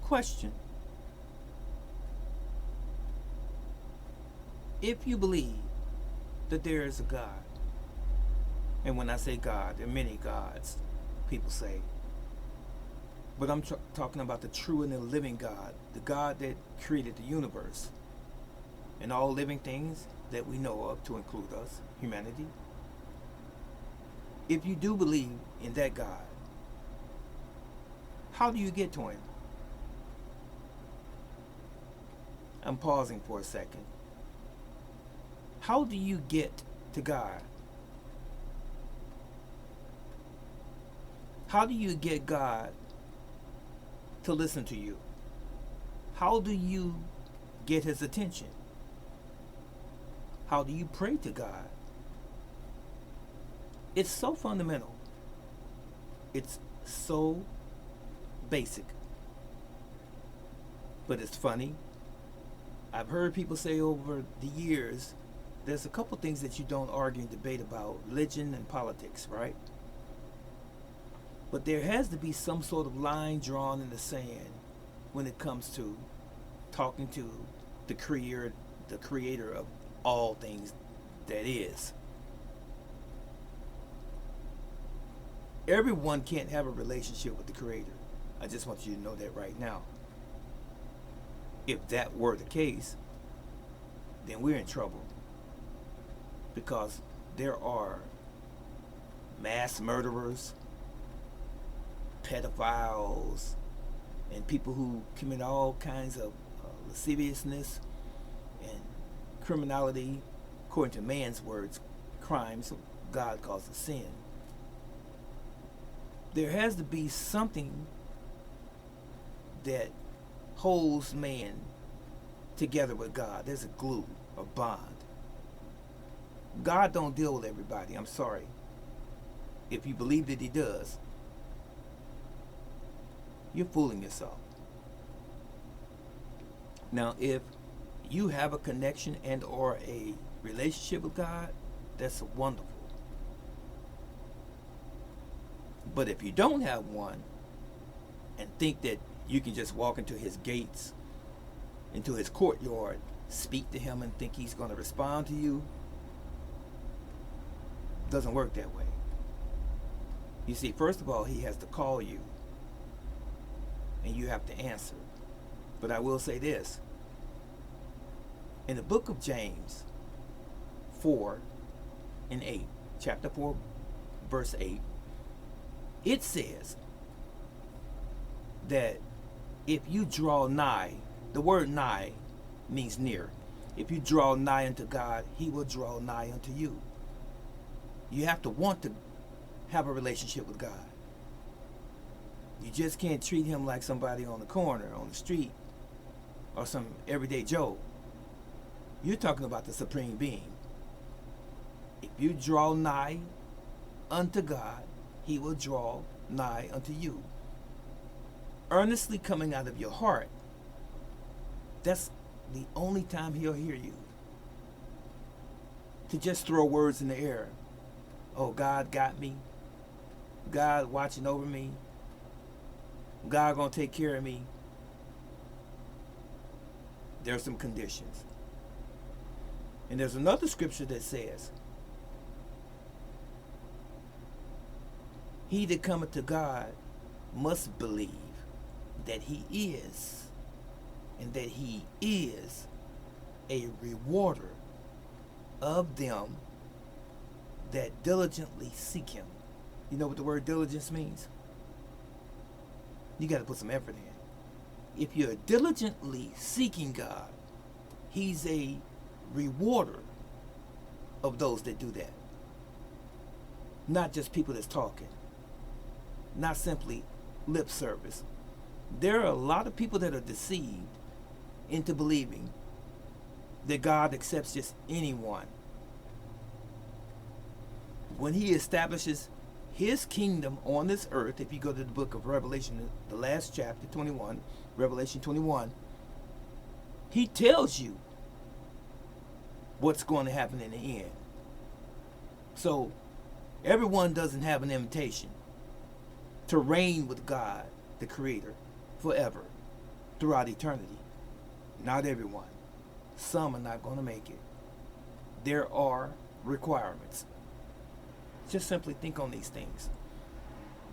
Question: if you believe that there is a God, and when I say God, there are many gods, people say, but I'm talking about the true and the living God, the God that created the universe and all living things that we know of, to include us, humanity. If you do believe in that God, how do you get to him? I'm pausing for a second. How do you get to God? How do you get God to listen to you? How do you get his attention? How do you pray to God? It's so fundamental. It's so basic. But it's funny. I've heard people say over the years, there's a couple things that you don't argue and debate about: religion and politics, right? But there has to be some sort of line drawn in the sand when it comes to talking to the creator of all things that is. Everyone can't have a relationship with the creator. I just want you to know that right now. If that were the case, then we're in trouble. Because there are mass murderers, pedophiles, and people who commit all kinds of lasciviousness and criminality, according to man's words, crimes God calls a sin. There has to be something that holds man together with God. There's a glue, a bond. God don't deal with everybody. I'm sorry. If you believe that he does, you're fooling yourself. Now, if you have a connection and or a relationship with God, that's wonderful. But if you don't have one and think that you can just walk into his gates, into his courtyard, speak to him and think he's going to respond to you, it doesn't work that way. You see, first of all, he has to call you and you have to answer. But I will say this. In the book of James 4 and 8, chapter 4, verse 8, it says that if you draw nigh, the word nigh means near. If you draw nigh unto God, he will draw nigh unto you. You have to want to have a relationship with God. You just can't treat him like somebody on the corner, on the street, or some everyday Joe. You're talking about the supreme being. If you draw nigh unto God, he will draw nigh unto you. Earnestly coming out of your heart. That's the only time he'll hear you. To just throw words in the air. Oh, God got me. God watching over me. God gonna take care of me. There's some conditions. And there's another scripture that says, he that cometh to God must believe that he is, and that he is a rewarder of them that diligently seek him. You know what the word diligence means? You got to put some effort in. If you're diligently seeking God, he's a rewarder of those that do that. Not just people that's talking. Not simply lip service. There are a lot of people that are deceived into believing that God accepts just anyone. When he establishes his kingdom on this earth, if you go to the book of Revelation, the last chapter, 21, Revelation 21, he tells you what's going to happen in the end. So everyone doesn't have an invitation to reign with God, the Creator, forever. throughout eternity. Not everyone. Some are not going to make it. There are requirements. Just simply think on these things.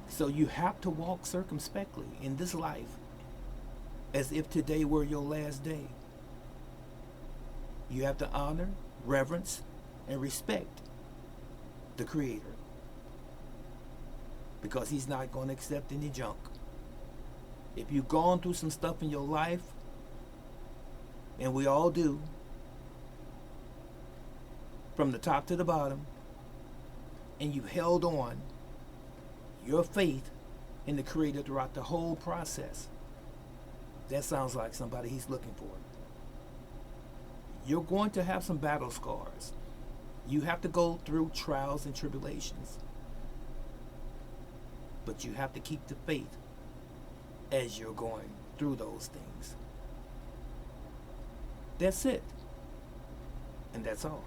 So you have to walk circumspectly in this life as if today were your last day. You have to honor, reverence, and respect the Creator, because He's not going to accept any junk. If you've gone through some stuff in your life, and we all do, from the top to the bottom, and you held on your faith in the Creator throughout the whole process, that sounds like somebody He's looking for. You're going to have some battle scars. You have to go through trials and tribulations. But you have to keep the faith as you're going through those things. That's it. And that's all.